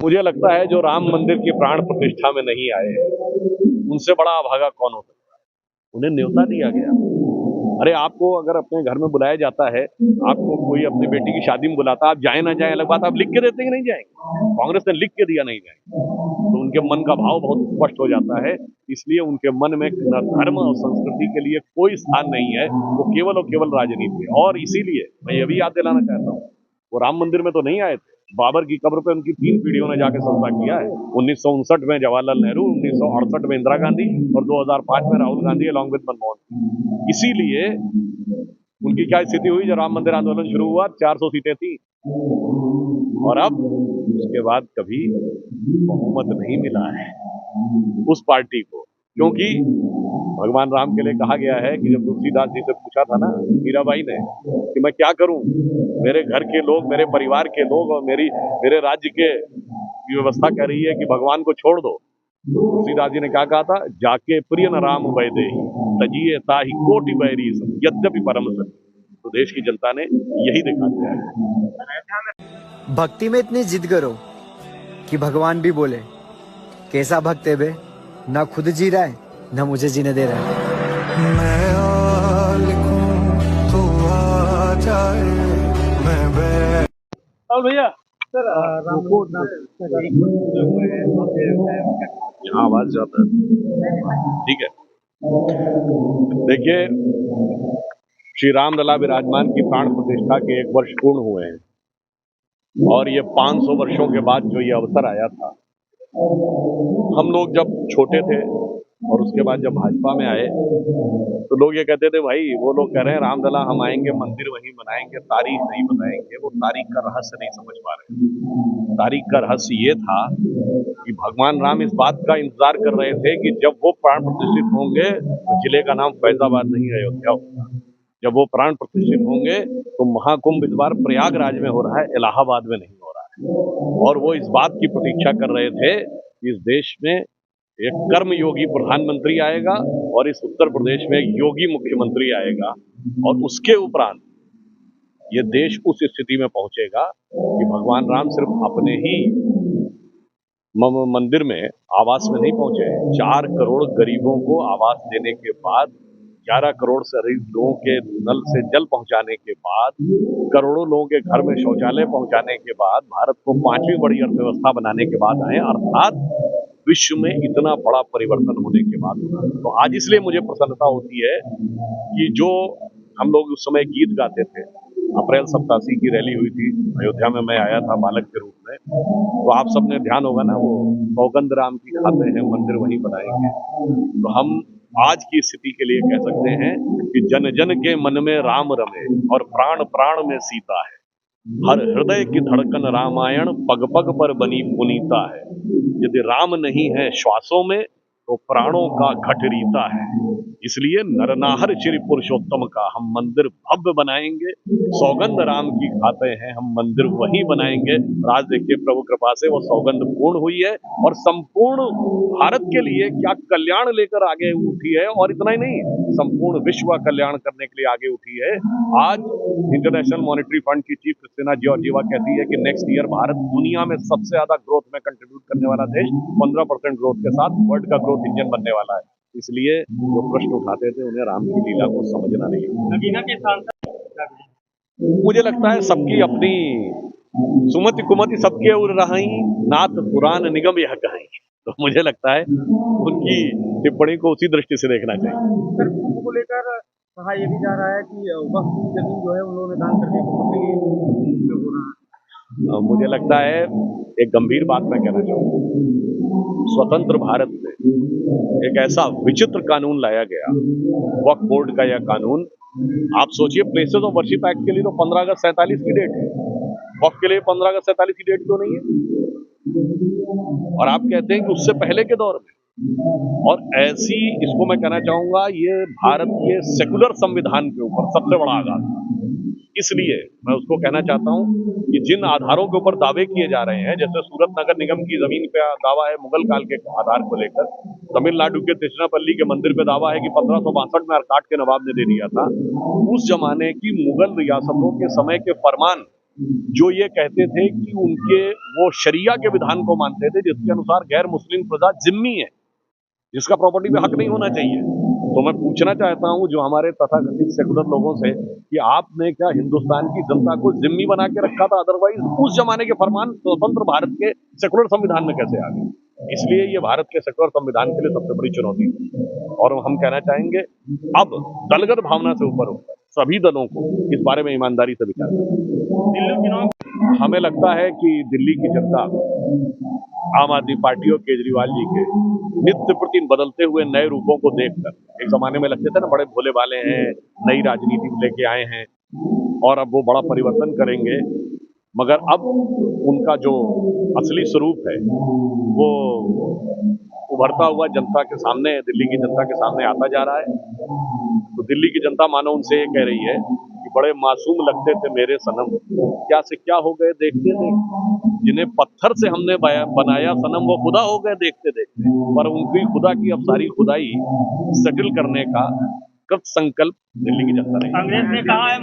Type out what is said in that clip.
मुझे लगता है जो राम मंदिर की प्राण प्रतिष्ठा में नहीं आए उनसे बड़ा अभागा कौन हो सकता है। उन्हें न्योता दिया गया। अरे आपको अगर अपने घर में बुलाया जाता है, आपको कोई अपनी बेटी की शादी में बुलाता, आप जाए ना जाए अलग बात, आप लिख के देते कि नहीं जाएंगे। कांग्रेस ने लिख के दिया नहीं जाएंगे, तो उनके मन का भाव बहुत स्पष्ट हो जाता है। इसलिए उनके मन में न धर्म और संस्कृति के लिए कोई स्थान नहीं है, वो केवल और केवल राजनीति है। और इसीलिए मैं ये भी याद दिलाना चाहता हूँ, वो राम मंदिर में तो नहीं आए थे, बाबर की कब्र पे उनकी 3 पीढ़ियों ने जाके सजदा किया है। 1959 में जवाहरलाल नेहरू, 1968 में इंदिरा गांधी और 2005 में राहुल गांधी अलॉन्ग विद मनमोहन सिंह। इसीलिए उनकी क्या स्थिति हुई जब राम मंदिर आंदोलन शुरू हुआ, 400 सीटें थी, और अब उसके बाद कभी बहुमत नहीं मिला है उस पार्टी को, क्योंकि भगवान राम के लिए कहा गया है कि जब तुलसीदास जी से पूछा था ना मीराबाई ने कि मैं क्या करूं, मेरे घर के लोग, मेरे परिवार के लोग और मेरे राज्य के व्यवस्था कह रही है कि भगवान को छोड़ दो, तो तुलसीदास जी ने क्या कहा था, जाके प्रिय न राम वैदेही तजिए ताहि कोटि बैरी यद्यपि परम सत्य। तो देश की जनता ने यही दिखा दिया है। भक्ति में इतनी जिद करो कि भगवान भी बोले कैसा भक्त है बे, ना खुद जी रहा है ना मुझे जीने दे रहा है। मैं लिखूं तो आ जाए, मैं और भैया सर यहाँ आवाज जाता है, ठीक है। देखिए, श्री राम लला विराजमान की प्राण प्रतिष्ठा के 1 वर्ष पूर्ण हुए हैं, और ये 500 वर्षों के बाद जो ये अवसर आया था, हम लोग जब छोटे थे और उसके बाद जब भाजपा में आए तो लोग ये कहते थे, भाई वो लोग कह रहे हैं रामलला हम आएंगे मंदिर वहीं बनाएंगे, तारीख नहीं बताएंगे। वो तारीख का रहस्य नहीं समझ पा रहे। तारीख का रहस्य ये था कि भगवान राम इस बात का इंतजार कर रहे थे कि जब वो प्राण प्रतिष्ठित होंगे तो जिले का नाम फैजाबाद नहीं अयोध्या होगा। जब वो प्राण प्रतिष्ठित होंगे तो महाकुंभ इस बार प्रयागराज में हो रहा है, इलाहाबाद में नहीं हो रहा है। और वो इस बात की प्रतीक्षा कर रहे थे कि इस देश में एक कर्म योगी प्रधानमंत्री आएगा और इस उत्तर प्रदेश में एक योगी मुख्यमंत्री आएगा, और उसके उपरांत ये देश उस स्थिति में पहुंचेगा कि भगवान राम सिर्फ अपने ही मंदिर में आवास में नहीं पहुंचे, 4 करोड़ गरीबों को आवास देने के बाद, 11 करोड़ से अधिक लोगों के नल से जल पहुंचाने के बाद, करोड़ों लोगों के घर में शौचालय पहुंचाने के बाद, भारत को 5वीं बड़ी अर्थव्यवस्था बनाने के बाद आए, अर्थात विश्व में इतना बड़ा परिवर्तन होने के बाद। तो आज इसलिए मुझे प्रसन्नता होती है कि जो हम लोग उस समय गीत गाते थे, अप्रैल 87 की रैली हुई थी अयोध्या में, मैं आया था बालक के रूप में, तो आप सबने ध्यान होगा ना, वो सौगंध राम की खाते हैं मंदिर वहीं बनाएंगे। तो हम आज की स्थिति के लिए कह सकते हैं कि जन जन के मन में राम रमे और प्राण प्राण में सीता है, हर हृदय की धड़कन रामायण पग पग पर बनी पुनीता है। यदि राम नहीं है श्वासों में तो प्राणों का घट रीता है। इसलिए नरनाहर श्री पुरुषोत्तम का हम मंदिर भव्य बनाएंगे, सौगंध राम की खाते हैं हम मंदिर वही बनाएंगे। आज देखिए प्रभु कृपा से वो सौगंध पूर्ण हुई है और संपूर्ण भारत के लिए क्या कल्याण लेकर आगे उठी है, और इतना ही नहीं, संपूर्ण विश्व का कल्याण करने के लिए आगे उठी है। आज इंटरनेशनल मॉनेटरी फंड की चीफ क्रिस्टिना जॉर्जिवा कहती है कि नेक्स्ट ईयर भारत दुनिया में सबसे ज्यादा ग्रोथ में कंट्रीब्यूट करने वाला देश, 15% ग्रोथ के साथ वर्ल्ड का ग्रोथ इंजन बनने वाला है। इसलिए जो प्रश्न उठाते थे उन्हें राम की लीला को समझना नहीं। नगीना के सांसद मुझे लगता है सबकी अपनी सुमति कुमति सबके उर रही, नाथ पुराण निगम यह कहीं। तो मुझे लगता है उनकी टिप्पणी को उसी दृष्टि से देखना चाहिए। सर, कुंभ को लेकर कहा यह भी जा रहा है कि वक्त की जमीन जो है उन्होंने दान करने को हो रहा है। मुझे लगता है एक गंभीर बात मैं कहना चाहूंगा, स्वतंत्र भारत में एक ऐसा विचित्र कानून लाया गया, वक्फ बोर्ड का यह कानून। आप सोचिए, प्लेसेस ऑफ वर्शिप एक्ट के लिए तो 15 अगस्त 47 की डेट है, वक्फ के लिए 15 अगस्त 47 की डेट क्यों नहीं है? और आप कहते हैं कि उससे पहले के दौर में, और ऐसी, इसको मैं कहना चाहूंगा, ये भारत के सेकुलर संविधान के ऊपर सबसे बड़ा आघात। इसलिए मैं उसको कहना चाहता हूं कि जिन आधारों के ऊपर दावे किए जा रहे हैं, जैसे सूरत नगर निगम की जमीन पे दावा है मुगल काल के आधार को लेकर, तमिलनाडु के तिरुचिरापल्ली के मंदिर पे दावा है कि 1562 में अरकाट के नवाब ने दे दिया था। उस जमाने की मुगल रियासतों के समय के फरमान जो ये कहते थे कि उनके वो शरिया के विधान को मानते थे जिसके अनुसार गैर मुस्लिम प्रजा जिम्मी है, जिसका प्रॉपर्टी पे हक नहीं होना चाहिए। तो मैं पूछना चाहता हूं जो हमारे तथाकथित सेकुलर लोगों से कि आपने क्या हिंदुस्तान की जनता को जिम्मी बना के रखा था? अदरवाइज उस जमाने के फरमान स्वतंत्र भारत के सेकुलर संविधान में कैसे आ गए? इसलिए ये भारत के सेकुलर संविधान के लिए सबसे बड़ी चुनौती है। और हम कहना चाहेंगे अब दलगत भावना से ऊपर होकर सभी दलों को इस बारे में ईमानदारी से विचार करना चाहिए। दिल्ली चुनाव हमें लगता है कि दिल्ली की जनता आम आदमी पार्टी और केजरीवाल जी के नित्य प्रति बदलते हुए नए रूपों को देखकर, एक जमाने में लगते थे ना बड़े भोले वाले हैं, नई राजनीति लेके आए हैं और अब वो बड़ा परिवर्तन करेंगे, मगर अब उनका जो असली स्वरूप है वो उभरता हुआ जनता के सामने, दिल्ली की जनता के सामने आता जा रहा है। तो दिल्ली की जनता मानो उनसे ये कह रही है कि बड़े मासूम लगते थे मेरे सनम, क्या से क्या हो गए देखते देखते। जिन्हें पत्थर से हमने बनाया सनम वो खुदा हो गए देखते देखते। पर उनकी खुदा की अब सारी खुदाई सेटल करने का कृत संकल्प दिल्ली की जनता ने कांग्रेस ने कहा है